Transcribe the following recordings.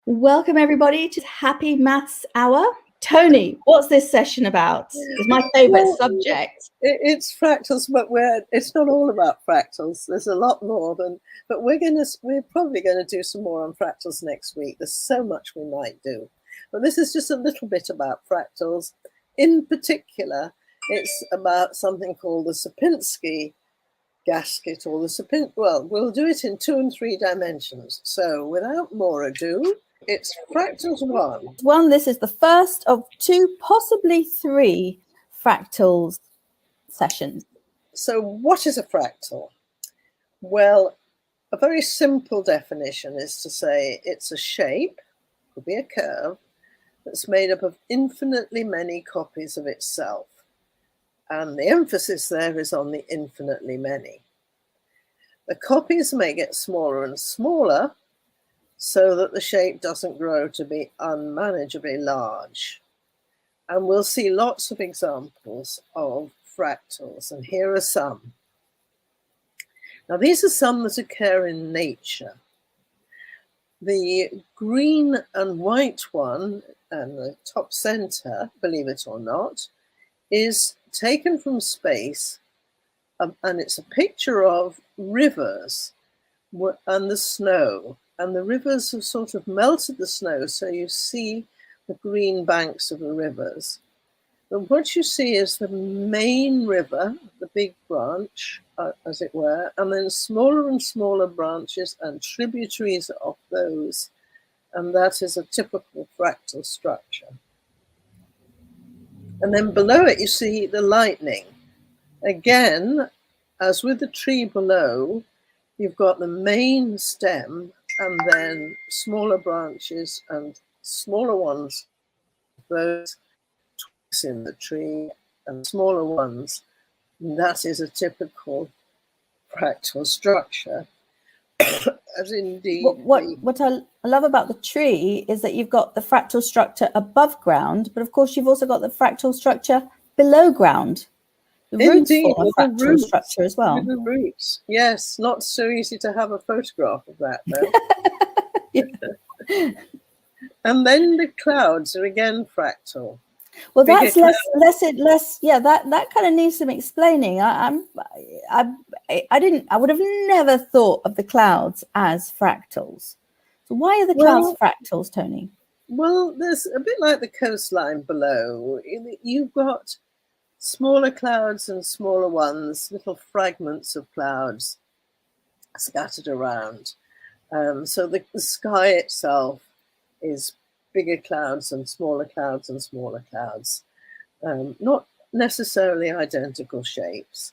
Welcome everybody to Happy Maths Hour. Toni, what's this session about? It's my favourite subject. It's fractals, but it's not all about fractals. There's a lot more than, but we're probably gonna do some more on fractals next week. There's so much we might do, but this is just a little bit about fractals. In particular, it's about something called the Sierpinski Gasket, or we'll do it in 2 and 3 dimensions. So without more ado, it's Fractals 1. This is the first of 2, possibly 3 fractals sessions. So what is a fractal? Well, a very simple definition is to say it's a shape, could be a curve, that's made up of infinitely many copies of itself. And the emphasis there is on the infinitely many. The copies may get smaller and smaller so that the shape doesn't grow to be unmanageably large. And we'll see lots of examples of fractals, and here are some. Now, these are some that occur in nature. The green and white one, and the top center, believe it or not, is taken from space, and it's a picture of rivers and the snow. And the rivers have sort of melted the snow, so you see the green banks of the rivers. But what you see is the main river, the big branch, as it were, and then smaller and smaller branches and tributaries of those. And that is a typical fractal structure. And then below it, you see the lightning. Again, as with the tree below, you've got the main stem and then smaller branches and smaller ones, those twigs in the tree and smaller ones. And that is a typical fractal structure. As indeed. What I love about the tree is that you've got the fractal structure above ground, but of course you've also got the fractal structure below ground. The roots form a fractal structure as well. The roots, yes, not so easy to have a photograph of that though. And then the clouds are again fractal. Well, that's less. Yeah, that kind of needs some explaining. I would have never thought of the clouds as fractals. So why are the clouds fractals, Toni? Well, there's a bit like the coastline below. You've got smaller clouds and smaller ones, little fragments of clouds scattered around. So the sky itself is bigger clouds and smaller clouds and smaller clouds, not necessarily identical shapes.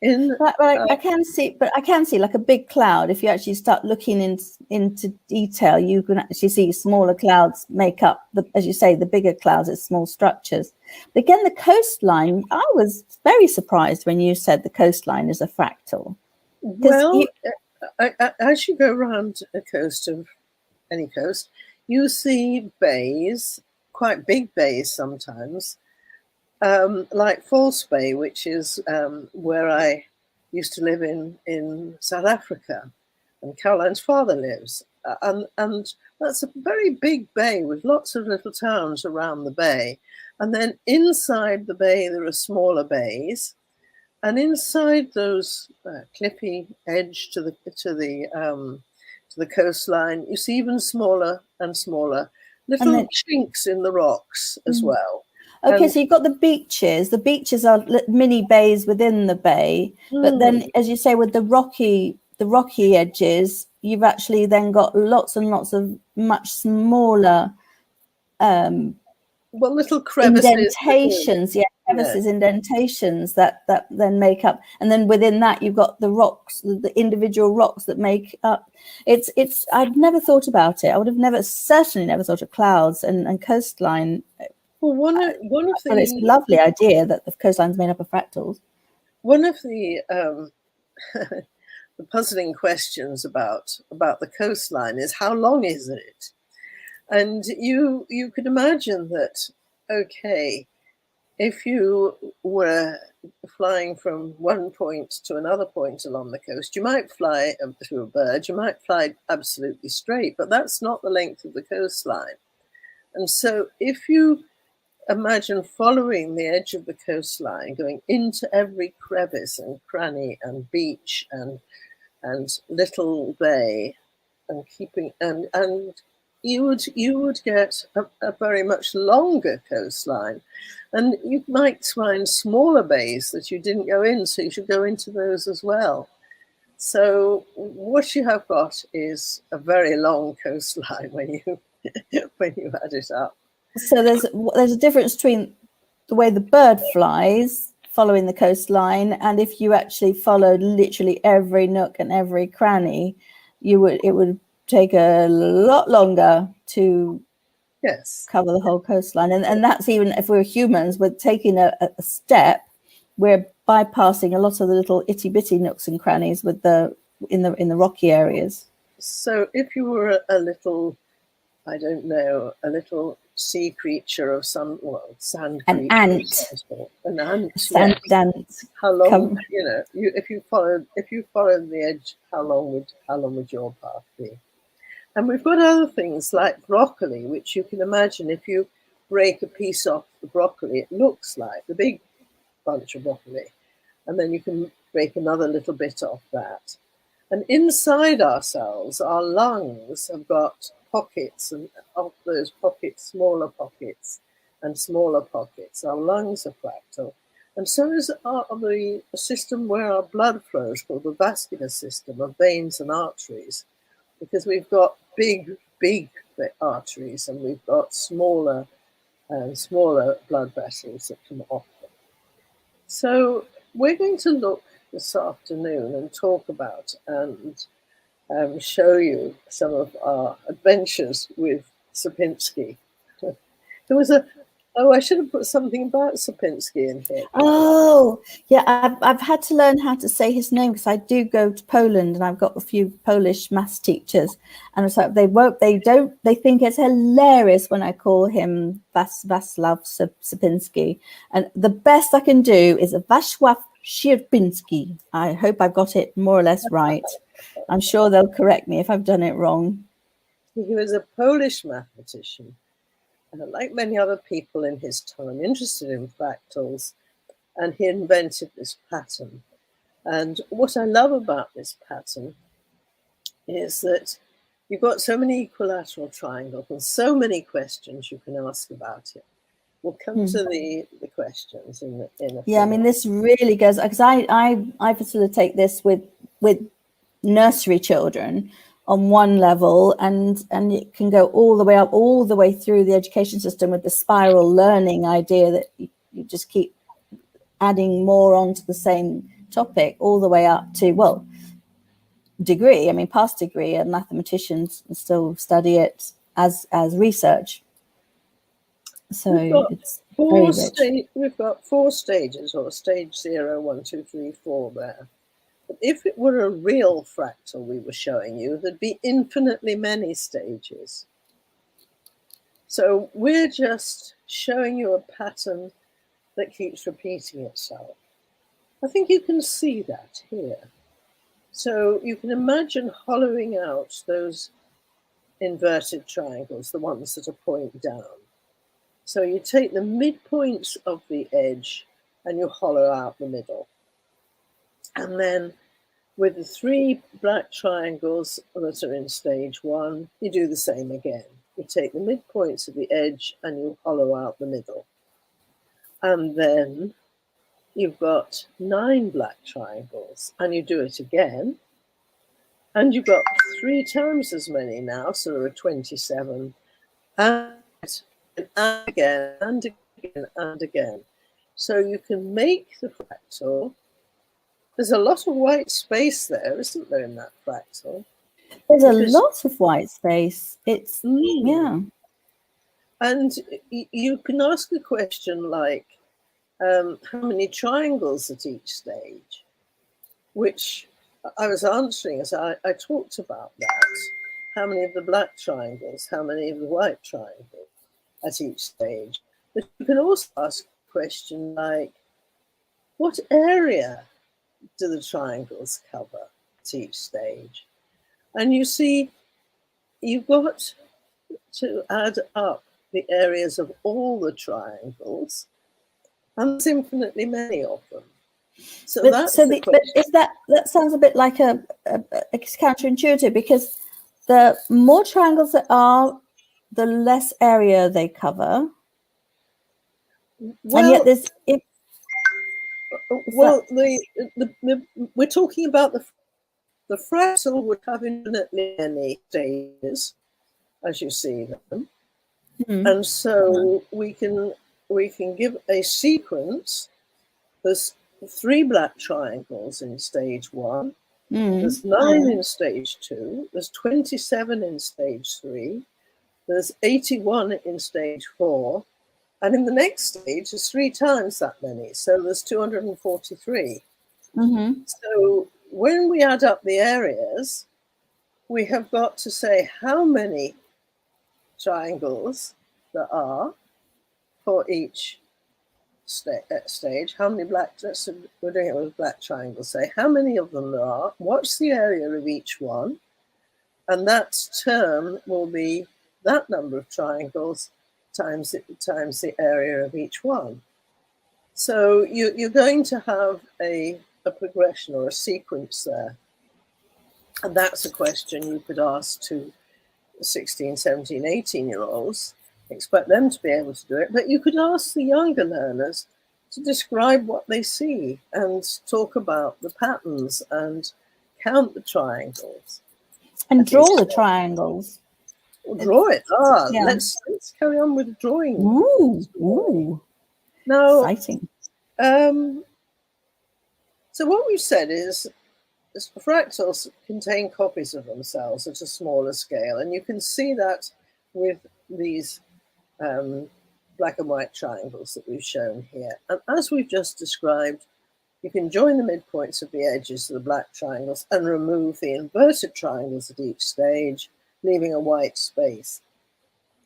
I can see like a big cloud. If you actually start looking into detail, you can actually see smaller clouds make up as you say, the bigger clouds as small structures. But again, the coastline, I was very surprised when you said the coastline is a fractal. Well, as you go around a coast of any coast, you see bays, quite big bays sometimes, like False Bay, which is where I used to live in South Africa, and Caroline's father lives. And that's a very big bay with lots of little towns around the bay. And then inside the bay, there are smaller bays. And inside those cliffy edge to the coastline, you see even smaller and smaller little chinks in the rocks as well. Okay, so you've got the beaches. The beaches are mini bays within the bay, but then, as you say, with the rocky edges, you've actually then got lots and lots of much smaller little crevices, indentations, indentations that then make up, and then within that you've got the rocks, the individual rocks that make up. It's I'd never thought about it. I would have certainly never thought of clouds and coastline. Well, one of the, it's a lovely idea that the coastline's made up of fractals. One of the the puzzling questions about the coastline is how long is it? And you could imagine that, okay, if you were flying from one point to another point along the coast, you might fly through a bird, you might fly absolutely straight, but that's not the length of the coastline. And so if you imagine following the edge of the coastline, going into every crevice and cranny and beach and little bay, and keeping and you would get a very much longer coastline, and you might find smaller bays that you didn't go in, so you should go into those as well. So what you have got is a very long coastline when you when you add it up. So there's a difference between the way the bird flies following the coastline, and if you actually followed literally every nook and every cranny, it would take a lot longer to cover the whole coastline. And that's even if we're humans, we're taking a step, we're bypassing a lot of the little itty bitty nooks and crannies with in the rocky areas. So if you were a little, I don't know, a little sea creature of some, sand creature. An ant. Sand ant. How long, if you followed the edge, how long would your path be? And we've got other things like broccoli, which you can imagine if you break a piece off the broccoli, it looks like the big bunch of broccoli. And then you can break another little bit off that. And inside ourselves, our lungs have got pockets, and of those pockets, smaller pockets and smaller pockets. Our lungs are fractal. And so is the system where our blood flows, called the vascular system of veins and arteries, because we've got big arteries and we've got smaller blood vessels that come off them. So we're going to look this afternoon and talk about and show you some of our adventures with Sierpinski. There was I should have put something about Sierpinski in here. Oh, yeah, I've had to learn how to say his name because I do go to Poland and I've got a few Polish maths teachers, and it's like they think it's hilarious when I call him Wacław Sierpinski, and the best I can do is Wacław Sierpinski. I hope I've got it more or less right. I'm sure they'll correct me if I've done it wrong. He was a Polish mathematician, like many other people in his time, interested in fractals, and he invented this pattern. And what I love about this pattern is that you've got so many equilateral triangles and so many questions you can ask about it. We'll come to the questions in a I mean, this really goes, because I facilitate this with nursery children on one level, and it can go all the way up, all the way through the education system with the spiral learning idea that you just keep adding more onto the same topic all the way up to, degree. I mean, past degree, and mathematicians still study it as research. So it's very rich. We've got 4 stages, or stage 0, 1, 2, 3, 4 there. But if it were a real fractal we were showing you, there'd be infinitely many stages. So we're just showing you a pattern that keeps repeating itself. I think you can see that here. So you can imagine hollowing out those inverted triangles, the ones that are point down. So you take the midpoints of the edge and you hollow out the middle. And then with the 3 black triangles that are in stage 1, you do the same again. You take the midpoints of the edge and you hollow out the middle. And then you've got 9 black triangles and you do it again. And you've got 3 times as many now, so there are 27. And again, and again, and again. So you can make the fractal. There's a lot of white space there, isn't there, in that fractal? There's a lot of white space. It's, yeah. And you can ask a question like, how many triangles at each stage? Which I was answering as I talked about that. How many of the black triangles, how many of the white triangles at each stage? But you can also ask question like, what area do the triangles cover at each stage? And you see, you've got to add up the areas of all the triangles, and there's infinitely many of them. So that's the question. But is that sounds a bit like it's counterintuitive, because the more triangles there are, the less area they cover. Well, and yet there's we're talking about the fractal would have infinitely many stages, as you see them, and so we can give a sequence. There's 3 black triangles in stage 1. There's 9 in stage 2. There's 27 in stage 3. There's 81 in stage 4. And in the next stage, there's 3 times that many. So there's 243. So when we add up the areas, we have got to say how many triangles there are for each stage, how many black, we're doing it with black triangles, say how many of them there are, what's the area of each one, and that term will be that number of triangles times the area of each one. So you're going to have a progression or a sequence there. And that's a question you could ask to 16, 17, 18-year-olds, expect them to be able to do it. But you could ask the younger learners to describe what they see and talk about the patterns and count the triangles. And draw the triangles. Draw it. Yeah. Let's carry on with drawing. Ooh. Now, exciting. So what we've said is fractals contain copies of themselves at a smaller scale, and you can see that with these black and white triangles that we've shown here. And as we've just described, you can join the midpoints of the edges of the black triangles and remove the inverted triangles at each stage, leaving a white space.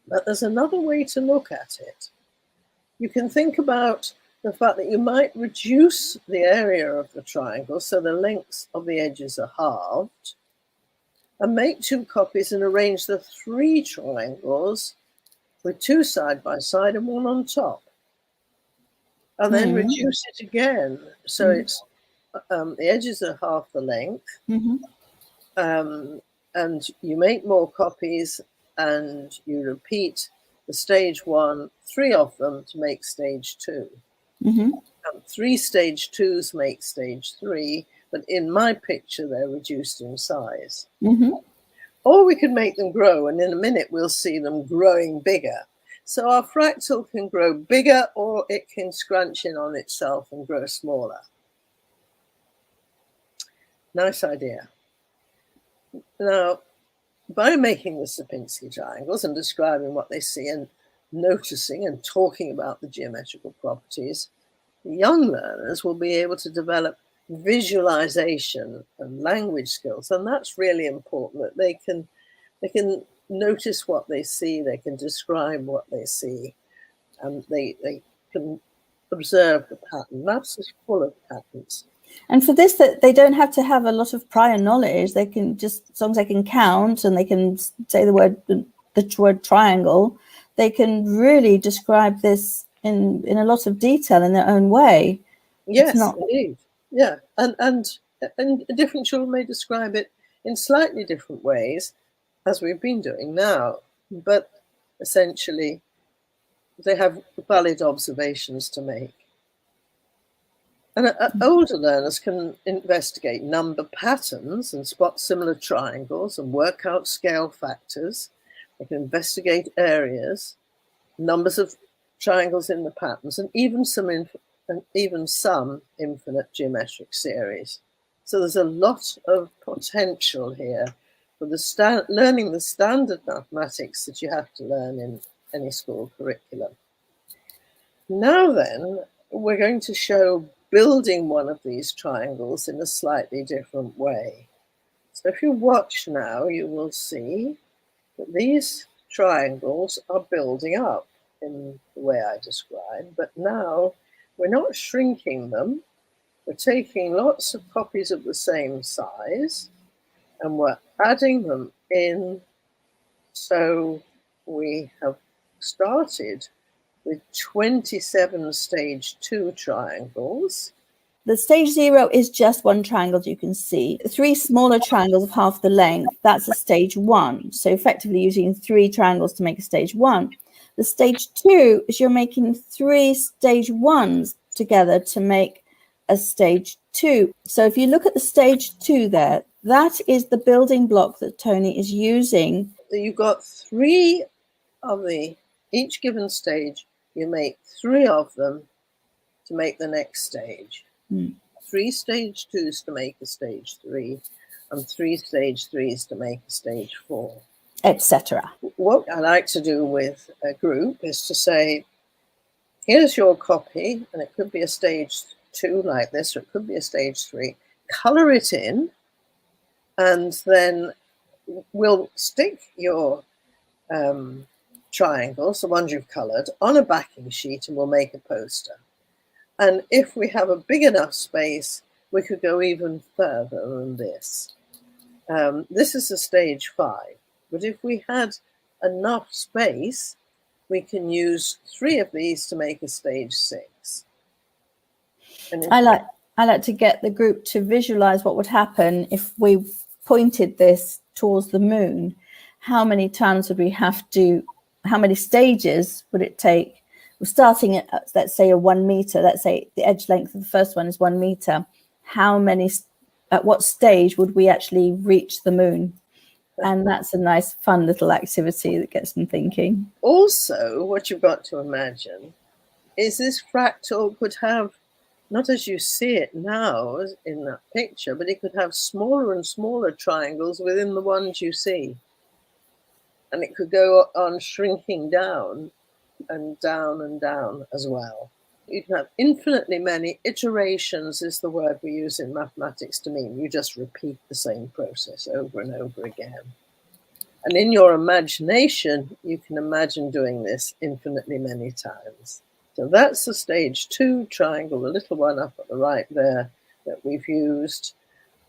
But there's another way to look at it. You can think about the fact that you might reduce the area of the triangle so the lengths of the edges are halved, and make 2 copies and arrange the 3 triangles with 2 side by side and 1 on top. And then reduce it again. So it's the edges are half the length. And you make more copies and you repeat the stage 1, 3 of them to make stage 2. And 3 stage 2s make stage 3, but in my picture, they're reduced in size. Or we can make them grow, and in a minute, we'll see them growing bigger. So our fractal can grow bigger, or it can scrunch in on itself and grow smaller. Nice idea. Now, by making the Sierpinski triangles and describing what they see and noticing and talking about the geometrical properties, the young learners will be able to develop visualization and language skills. And that's really important, that they can notice what they see, they can describe what they see, and they can observe the pattern. Maths is full of patterns. And for this, that they don't have to have a lot of prior knowledge. They can just, as long as they can count and they can say the word triangle, they can really describe this in a lot of detail in their own way. Yes, indeed. Yeah, and different children may describe it in slightly different ways, as we've been doing now, but essentially they have valid observations to make. And older learners can investigate number patterns and spot similar triangles and work out scale factors. They can investigate areas, numbers of triangles in the patterns, and even some infinite geometric series. So there's a lot of potential here for learning the standard mathematics that you have to learn in any school curriculum. Now then, we're going to show building one of these triangles in a slightly different way. So if you watch now, you will see that these triangles are building up in the way I described, but now we're not shrinking them. We're taking lots of copies of the same size and we're adding them in. So we have started with 27 stage 2 triangles. The stage 0 is just one triangle, you can see. 3 smaller triangles of half the length, that's a stage 1. So effectively using 3 triangles to make a stage 1. The stage 2 is you're making 3 stage 1s together to make a stage 2. So if you look at the stage 2 there, that is the building block that Toni is using. You've got 3 of each given stage, you make 3 of them to make the next stage. 3 stage 2s to make a stage 3, and 3 stage 3s to make a stage 4, etc. What I like to do with a group is to say, here's your copy, and it could be a stage 2 like this, or it could be a stage 3. Color it in, and then we'll stick your triangles, the ones you've colored, on a backing sheet, and we'll make a poster. And if we have a big enough space, we could go even further than this. This is a stage 5, but if we had enough space, we can use 3 of these to make a stage 6. And I like to get the group to visualize what would happen if we pointed this towards the moon. How many times would we have to, how many stages would it take? We're starting at, let's say, a 1 meter. Let's say the edge length of the first one is 1 meter. How many, at what stage would we actually reach the moon? And that's a nice, fun little activity that gets them thinking. Also, what you've got to imagine is this fractal could have, not as you see it now in that picture, but it could have smaller and smaller triangles within the ones you see. And it could go on shrinking down and down as well. You can have infinitely many iterations, is the word we use in mathematics to mean you just repeat the same process over and over again. And in your imagination, you can imagine doing this infinitely many times. So that's the stage 2 triangle, the little one up at the right there that we've used.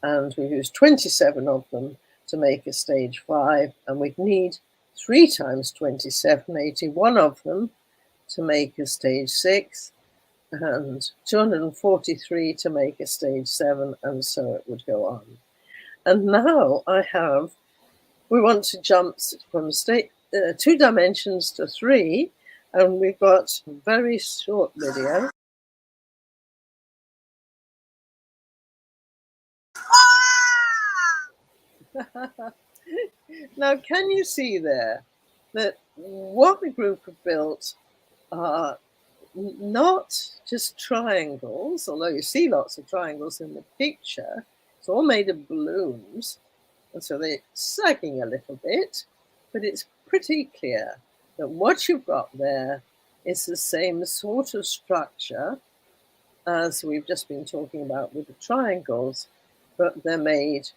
And we've used 27 of them to make a stage 5. And we'd need 3 times 27, 81 of them to make a stage 6, and 243 to make a stage 7, and so it would go on. And now we want to jump from 2 dimensions to 3, and we've got a very short video. Now, can you see there that what the group have built are not just triangles, although you see lots of triangles in the picture. It's all made of balloons, and so they're sagging a little bit, but it's pretty clear that what you've got there is the same sort of structure as we've just been talking about with the triangles, but they're made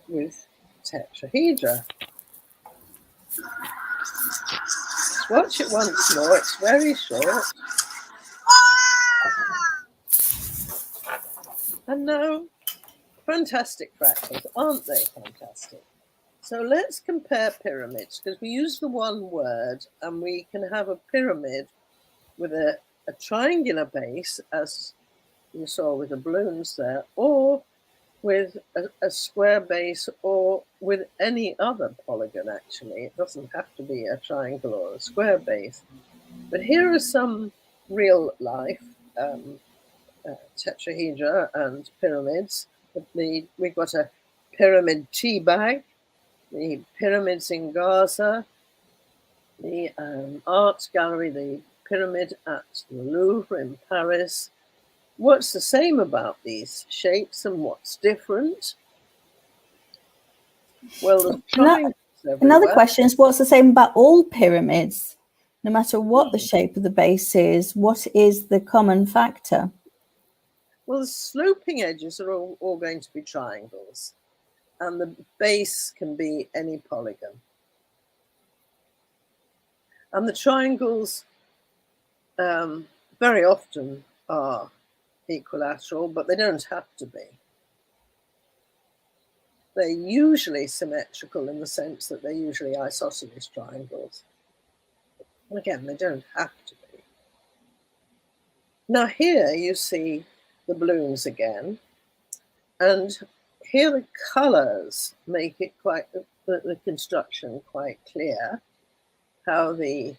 with tetrahedra. Let's watch it once more. It's very short. And now, fantastic fractals, aren't they fantastic? So let's compare pyramids, because we use the one word, and we can have a pyramid with a triangular base, as you saw with the balloons there, or with a square base, or with any other polygon, actually. It doesn't have to be a triangle or a square base. But here are some real life tetrahedra and pyramids. We've got a pyramid tea bag, the pyramids in Gaza, the art gallery, the pyramid at the Louvre in Paris. What's the same about these shapes and what's different? Well, another question is, what's the same about all pyramids? No matter what the shape of the base is, what is the common factor? Well, the sloping edges are all going to be triangles, and the base can be any polygon. And the triangles very often are equilateral, but they don't have to be. They're usually symmetrical in the sense that they're usually isosceles triangles. Again, they don't have to be. Now here you see the balloons again, and here the colors make it quite, the construction quite clear, how the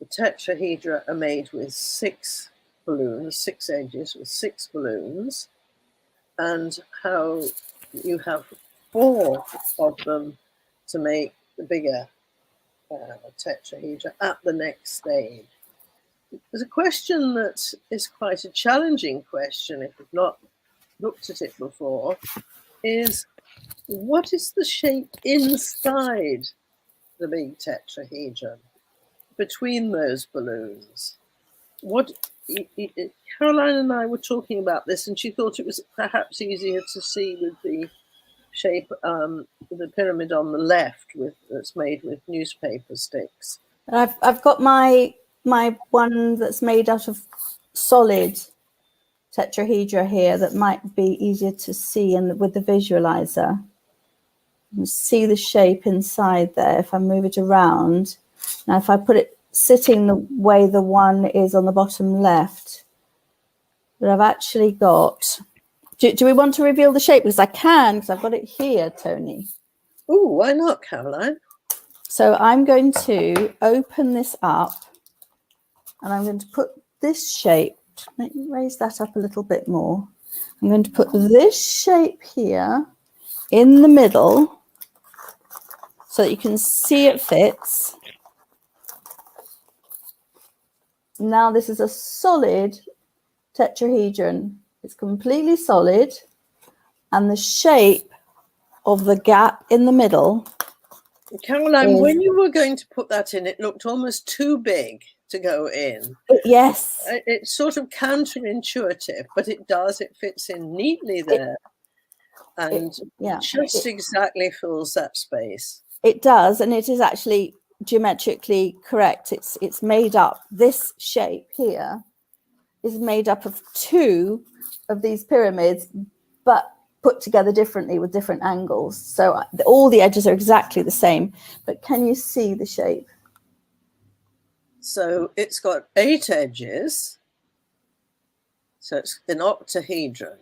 tetrahedra are made with 6 balloons, 6 edges with 6 balloons, and how you have 4 of them to make the bigger tetrahedra at the next stage. There's a question that is quite a challenging question if you've not looked at it before, is what is the shape inside the big tetrahedron between those balloons? What Caroline and I were talking about this, and she thought it was perhaps easier to see with the shape, the pyramid on the left, that's made with newspaper sticks. I've got my one that's made out of solid tetrahedra here that might be easier to see, and with the visualizer, you can see the shape inside there. If I move it around, now if I put it sitting the way the one is on the bottom left, but I've actually got. Do we want to reveal the shape? Because I can, because I've got it here, Toni. Oh, why not, Caroline? So I'm going to open this up, and I'm going to put this shape. Let me raise that up a little bit more. I'm going to put this shape here in the middle so that you can see it fits. Now this is a solid tetrahedron. It's completely solid, and the shape of the gap in the middle. Caroline, when you were going to put that in, it looked almost too big to go in. Yes. It's sort of counterintuitive, but it does. It fits in neatly there, and just exactly fills that space. It does, and it is actually geometrically correct. It's made up. This shape here is made up of 2 of these pyramids, but put together differently with different angles. So all the edges are exactly the same, but can you see the shape? So it's got 8 edges. So it's an octahedron.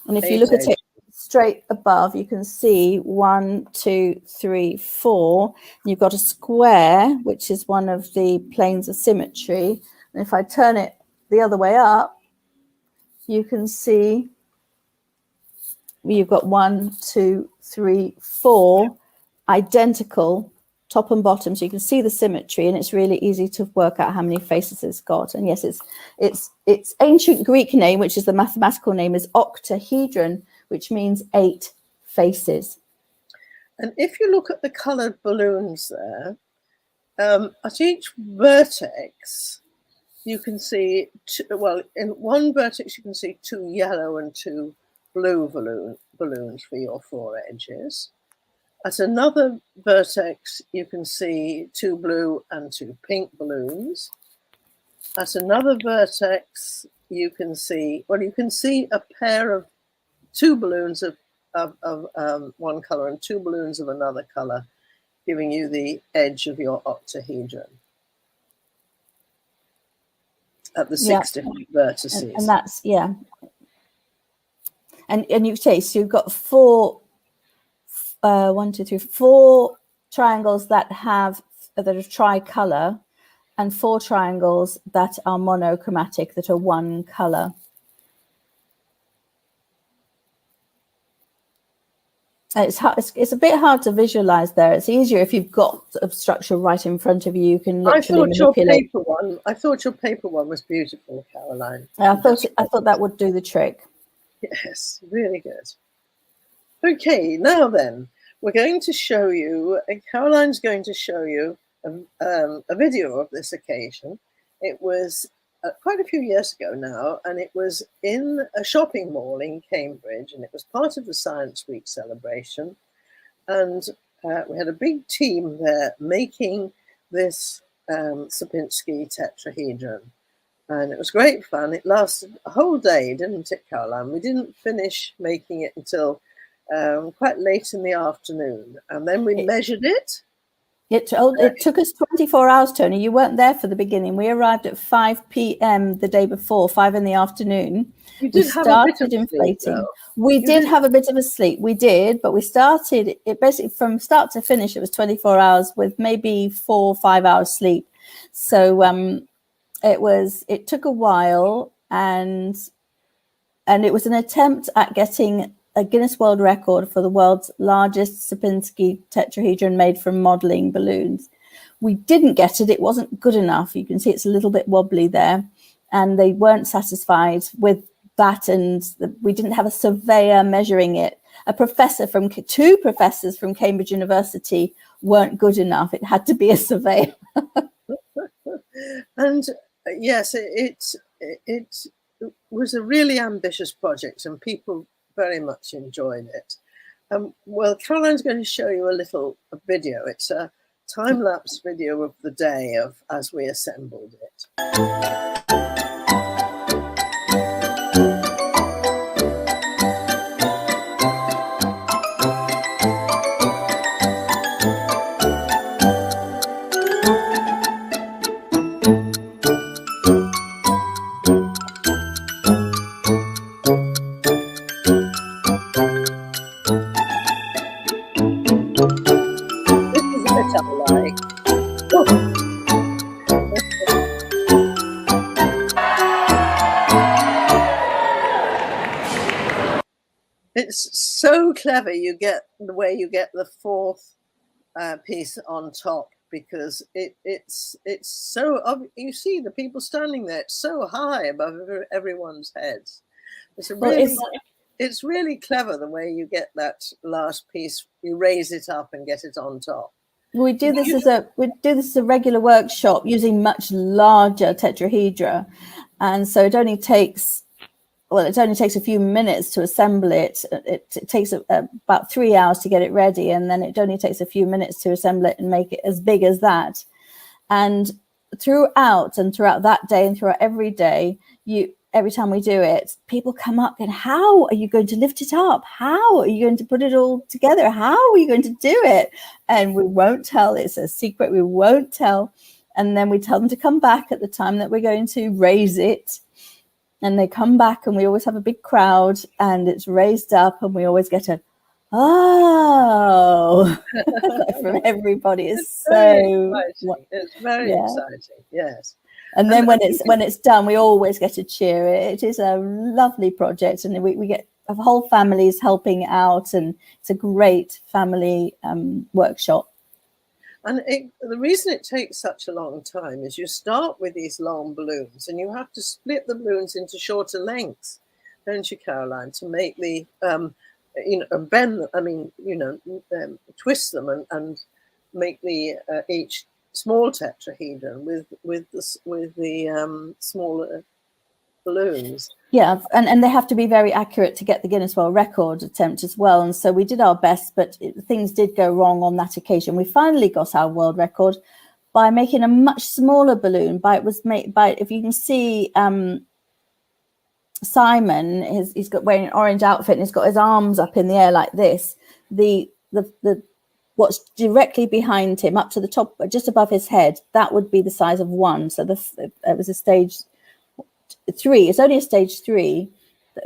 And if you look at it straight above, you can see 1, 2, 3, 4. You've got a square, which is one of the planes of symmetry. And if I turn it the other way up, you can see you've got 1, 2, 3, 4 identical top and bottom, so you can see the symmetry, and it's really easy to work out how many faces it's got. And yes, its ancient Greek name, which is the mathematical name, is Octahedron, which means 8 faces. And if you look at the colored balloons there, at each vertex you can see in one vertex you can see 2 yellow and 2 blue balloons for your 4 edges. At another vertex, you can see 2 blue and 2 pink balloons. At another vertex, you can see a pair of 2 balloons of one color and 2 balloons of another color, giving you the edge of your octahedron at the 6 different vertices. And that's, and you say, so you've got 4 triangles that are tricolor, and 4 triangles that are monochromatic, that are one color. It's a bit hard to visualize there. It's easier if you've got a structure right in front of you. You can literally manipulate. I thought your paper one was beautiful, Caroline. I thought that would do the trick. Yes, really good. Okay, now then, we're going to show you, Caroline's going to show you a video of this occasion. It was quite a few years ago now, and it was in a shopping mall in Cambridge, and it was part of the Science Week celebration. And we had a big team there making this Sierpinski Tetrahedron. And it was great fun. It lasted a whole day, didn't it, Caroline? We didn't finish making it until quite late in the afternoon. And then we measured it. It took us 24 hours, Tony. You weren't there for the beginning. We arrived at 5 p.m. the day before, 5 in the afternoon. We started inflating. We did have a bit of a sleep. We did, but we started it basically from start to finish. It was 24 hours with maybe 4 or 5 hours sleep. So it took a while, and it was an attempt at getting a Guinness World Record for the world's largest Sierpinski tetrahedron made from modeling balloons. We didn't get it. It wasn't good enough. You can see it's a little bit wobbly there, and they weren't satisfied with that, and we didn't have a surveyor measuring it. Two professors from Cambridge University weren't good enough. It had to be a surveyor. And yes, it was a really ambitious project, and people very much enjoyed it. Well, Caroline's going to show you a video. It's a time-lapse video of the day as we assembled it. It's so clever. You get the fourth piece on top, because it's so, you see the people standing there. It's so high above everyone's heads. It's really clever the way you get that last piece. You raise it up and get it on top. We do this as a regular workshop using much larger tetrahedra, and so it only takes a few minutes to assemble it. It takes about 3 hours to get it ready, and then it only takes a few minutes to assemble it and make it as big as that. And throughout that day and throughout every day, every time we do it, people come up and, how are you going to lift it up? How are you going to put it all together? How are you going to do it? And we won't tell. It's a secret. We won't tell. And then we tell them to come back at the time that we're going to raise it. And they come back, and we always have a big crowd, and it's raised up, and we always get a, oh, from everybody. It's very exciting. Yes. And then when it's done, we always get a cheer. It is a lovely project, and we get whole families helping out, and it's a great family workshop. And the reason it takes such a long time is you start with these long balloons, and you have to split the balloons into shorter lengths, don't you, Caroline, to make the twist them and make the each small tetrahedron with the smaller balloons. Yeah, and they have to be very accurate to get the Guinness World Record attempt as well. And so we did our best, but things did go wrong on that occasion. We finally got our world record by making a much smaller balloon. If you can see, Simon, he's got wearing an orange outfit, and he's got his arms up in the air like this. The what's directly behind him, up to the top, just above his head, that would be the size of 1. So it was a stage 3. It's only a stage 3.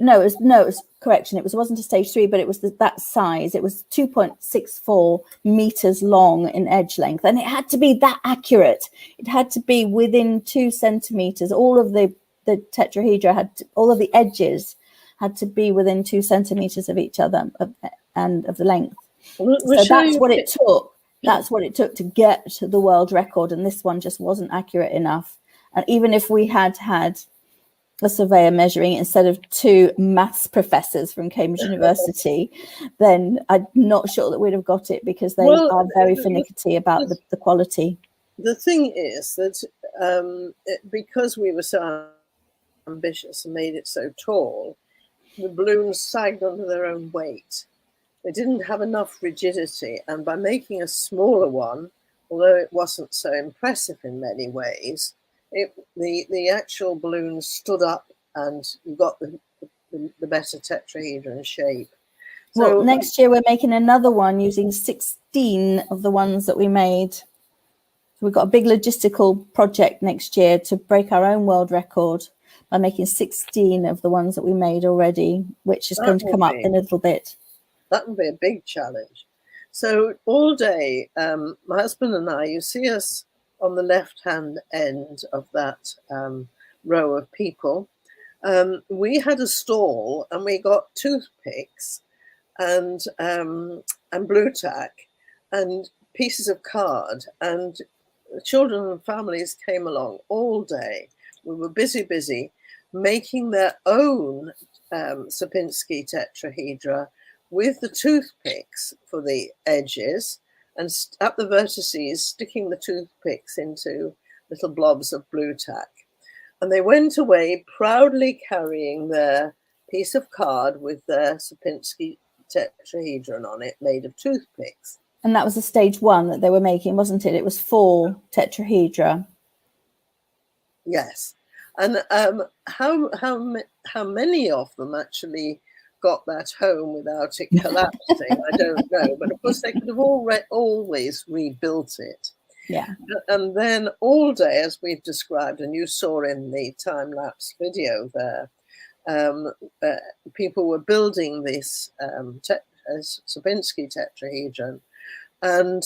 No, it was correction. It wasn't a stage 3, but it was that size. It was 2.64 meters long in edge length, and it had to be that accurate. It had to be within 2 centimeters. All of the tetrahedra all of the edges had to be within 2 centimeters of each other and of the length. So that's what it took. That's what it took to get to the world record, and this one just wasn't accurate enough. And even if we had a surveyor measuring it instead of 2 maths professors from Cambridge University, then I'm not sure that we'd have got it, because they are very finicky about the quality. The thing is that because we were so ambitious and made it so tall, the balloons sagged under their own weight. They didn't have enough rigidity, and by making a smaller one, although it wasn't so impressive in many ways, the actual balloon stood up and you got the better tetrahedron shape. So well, next year we're making another one using 16 of the ones that we made. So we've got a big logistical project next year to break our own world record by making 16 of the ones that we made already, which is going to come up in a little bit. That would be a big challenge. So all day, my husband and I, you see us on the left-hand end of that row of people. We had a stall and we got toothpicks and blue tack and pieces of card, and children and families came along all day. We were busy making their own Sierpinski tetrahedra with the toothpicks for the edges, and at the vertices sticking the toothpicks into little blobs of blue tack. And they went away proudly carrying their piece of card with their Sierpinski tetrahedron on it, made of toothpicks. And that was the stage one that they were making, wasn't it? It was 4 tetrahedra. Yes. And how many of them actually got that home without it collapsing, I don't know. But of course, they could have always rebuilt it. Yeah. And then all day, as we've described, and you saw in the time-lapse video there, people were building this Sierpinski tetrahedron. And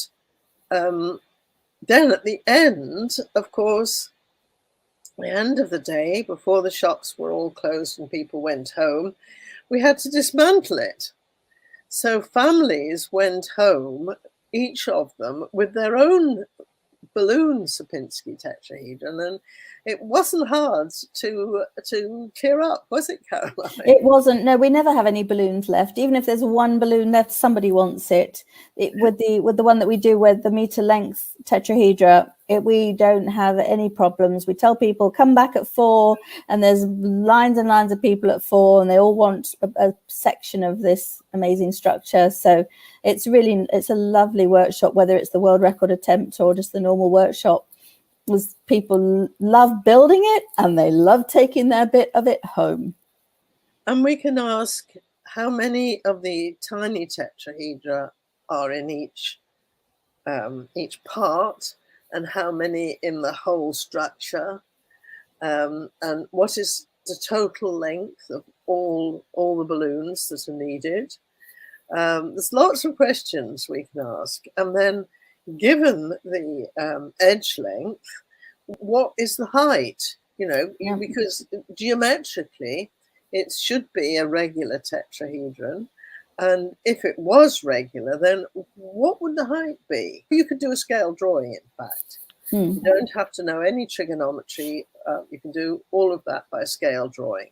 then at the end, of course, the end of the day, before the shops were all closed and people went home, we had to dismantle it. So families went home, each of them with their own balloon Sierpinski tetrahedron, and it wasn't hard to clear up, was it, Caroline? It wasn't. No, we never have any balloons left. Even if there's one balloon left, somebody wants it. With the one that we do with the meter length tetrahedra, we don't have any problems. We tell people come back at 4, and there's lines and lines of people at 4, and they all want a section of this amazing structure. So it's a lovely workshop, whether it's the world record attempt or just the normal workshop. People love building it and they love taking their bit of it home. And we can ask how many of the tiny tetrahedra are in each part, and how many in the whole structure, and what is the total length of all the balloons that are needed. There's lots of questions we can ask, and then given the edge length, what is the height? Because geometrically it should be a regular tetrahedron, and if it was regular, then what would the height be? You could do a scale drawing, in fact. You don't have to know any trigonometry. You can do all of that by scale drawing.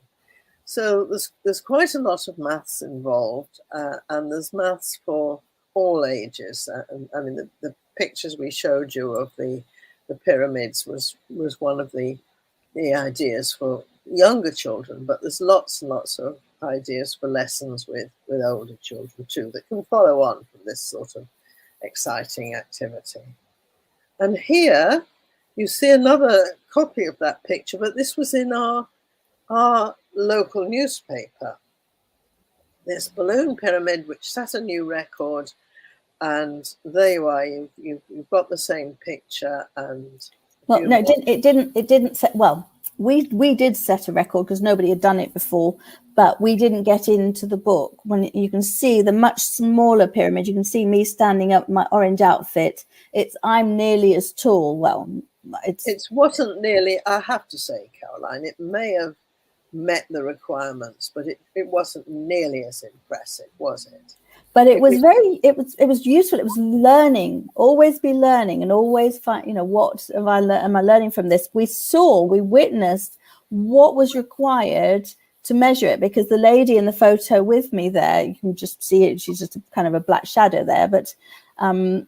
So there's quite a lot of maths involved, and there's maths for all ages. I mean, the pictures we showed you of the pyramids was one of the ideas for younger children, but there's lots and lots of ideas for lessons with older children too that can follow on from this sort of exciting activity. And here you see another copy of that picture, but this was in our local newspaper. This balloon pyramid, which set a new record, and there you are. You've got the same picture. And well, no, it didn't set. Well, we did set a record because nobody had done it before, but we didn't get into the book. When you can see the much smaller pyramid, you can see me standing up in my orange outfit. I'm nearly as tall. Well, it wasn't nearly. I have to say, Caroline, it may have met the requirements, but it wasn't nearly as impressive, was it? But it was useful. It was learning, always be learning, and always find, what am I learning from this? We witnessed what was required to measure it, because the lady in the photo with me there, you can just see it. She's just kind of a black shadow there, but it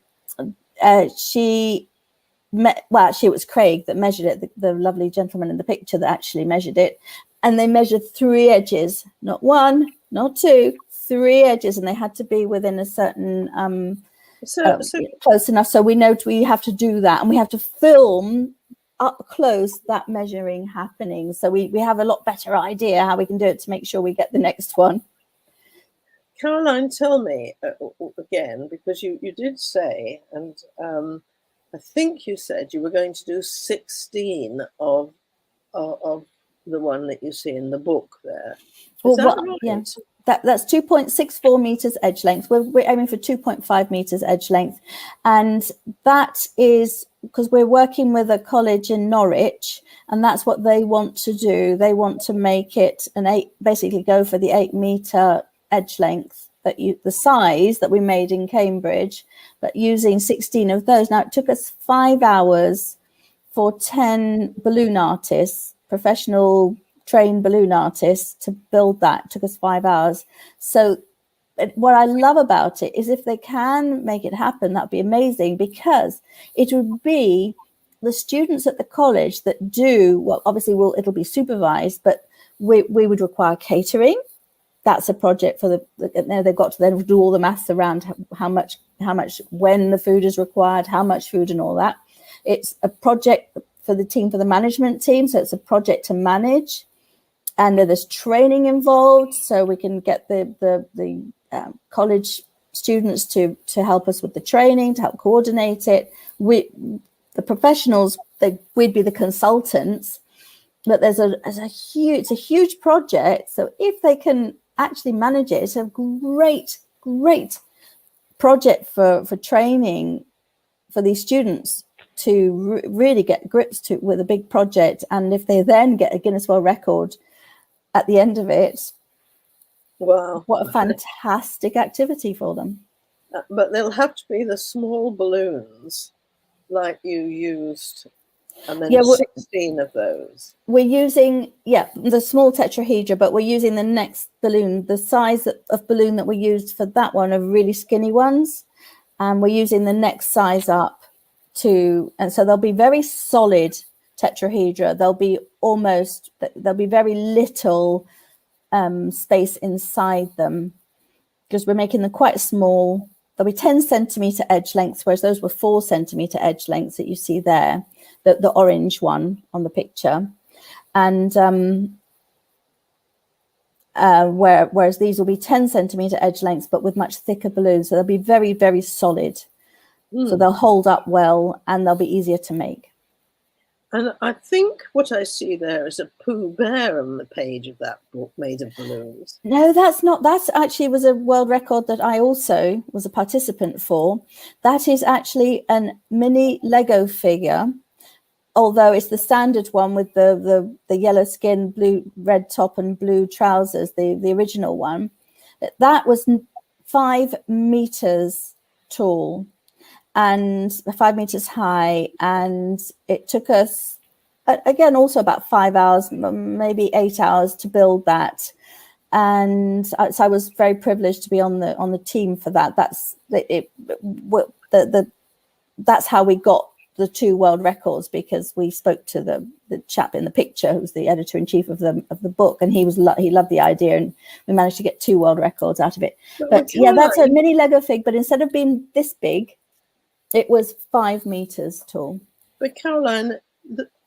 was Craig that measured it, the lovely gentleman in the picture that actually measured it. And they measured 3 edges, not 1, not 2, 3 edges, and they had to be within a certain So close enough so we know we have to do that, and we have to film up close that measuring happening, so we have a lot better idea how we can do it to make sure we get the next one. Caroline, tell me again, because you did say, and I think you said you were going to do 16 of the one that you see in the book there. Is that right? Yeah. That's 2.64 meters edge length. We're aiming for 2.5 meters edge length. And that is because we're working with a college in Norwich, and that's what they want to do. They want to make it basically go for the 8 meter edge length, the size that we made in Cambridge, but using 16 of those. Now, it took us 5 hours for 10 balloon artists, professional trained balloon artists, to build that. It took us 5 hours. So what I love about it is if they can make it happen, that'd be amazing, because it would be the students at the college that do, well, obviously it'll be supervised, but we would require catering. That's a project for they've got to then do all the maths around how much, when the food is required, how much food and all that. It's a project for the management team. So it's a project to manage. And there's training involved, so we can get the college students to help us with the training, to help coordinate it. The professionals, we'd be the consultants, but it's a huge project. So if they can actually manage it, it's a great project for training for these students to really get grips with a big project. And if they then get a Guinness World Record at the end of it, wow, what a fantastic activity for them. But they'll have to be the small balloons like you used, and then 16 of those. We're using, the small tetrahedra, but we're using the next balloon. The size of balloon that we used for that one are really skinny ones, and we're using the next size up and so they'll be very solid tetrahedra. There'll be very little space inside them, because we're making them quite small. There'll be 10 centimeter edge lengths, whereas those were 4 centimeter edge lengths that you see there, the orange one on the picture. And whereas these will be 10 centimeter edge lengths, but with much thicker balloons. So they'll be very, very solid. So they'll hold up well, and they'll be easier to make. And I think what I see there is a Pooh Bear on the page of that book made of balloons. No, that's not. That's actually was a world record that I also was a participant for. That is actually a mini Lego figure, although it's the standard one with the yellow skin, red top and blue trousers, the original one. That was 5 meters tall and 5 meters high, and it took us again also about 5 hours, maybe 8 hours to build that. And so I was very privileged to be on the team for that. That's how we got the 2 world records, because we spoke to the chap in the picture who's the editor-in-chief of the book, and he loved the idea, and we managed to get 2 world records out of it. But yeah, that's a mini Lego fig, but instead of being this big, it was 5 meters tall. But Caroline,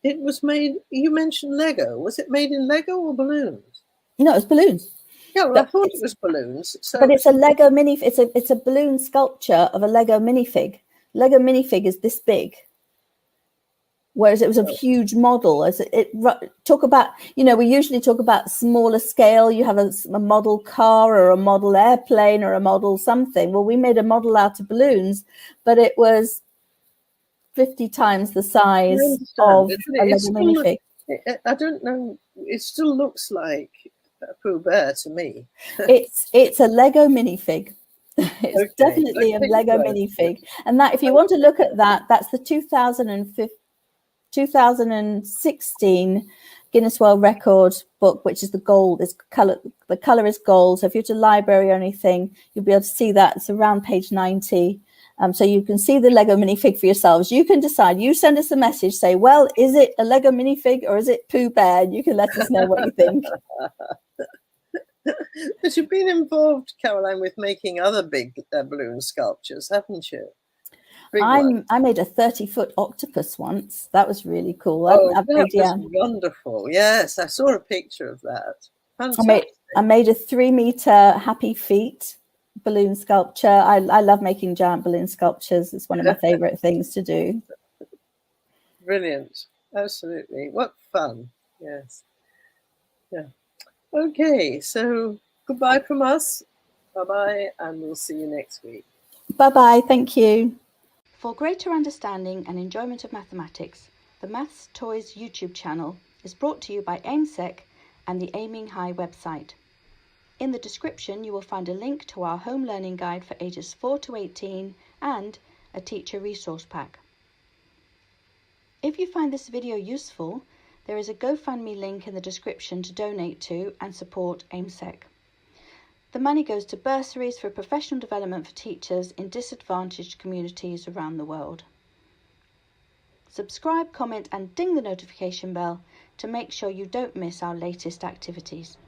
it was made, you mentioned Lego. Was it made in Lego or balloons? No, it's balloons. Yeah, well, I thought it was balloons. So. But it's a Lego it's a balloon sculpture of a Lego minifig. Lego minifig is this big, whereas it was a huge model. We usually talk about smaller scale. You have a model car or a model airplane or a model something. Well, we made a model out of balloons, but it was 50 times the size of a Lego minifig. I don't know. It still looks like a Pooh Bear to me. It's a Lego minifig. It's definitely a Lego minifig. And that, if you want to look at that, that's the 2016 Guinness World Record book, which is the gold. The color is gold. So if you're to library or anything, you'll be able to see that. It's around page 90. So you can see the Lego minifig for yourselves. You can decide. You send us a message, say, well, is it a Lego minifig or is it Pooh Bear? You can let us know what you think. But you've been involved, Caroline, with making other big balloon sculptures, haven't you? I made a 30-foot octopus once. That was really cool. That was wonderful. Yes, I saw a picture of that. Fantastic. I made a 3-meter Happy Feet balloon sculpture. I love making giant balloon sculptures. It's one of my favorite things to do. Brilliant. Absolutely. What fun. Yes. Yeah. Okay, so goodbye from us. Bye-bye, and we'll see you next week. Bye-bye. Thank you. For greater understanding and enjoyment of mathematics, the Maths Toys YouTube channel is brought to you by AIMSEC and the Aiming High website. In the description, you will find a link to our home learning guide for ages 4 to 18 and a teacher resource pack. If you find this video useful, there is a GoFundMe link in the description to donate to and support AIMSEC. The money goes to bursaries for professional development for teachers in disadvantaged communities around the world. Subscribe, comment and ding the notification bell to make sure you don't miss our latest activities.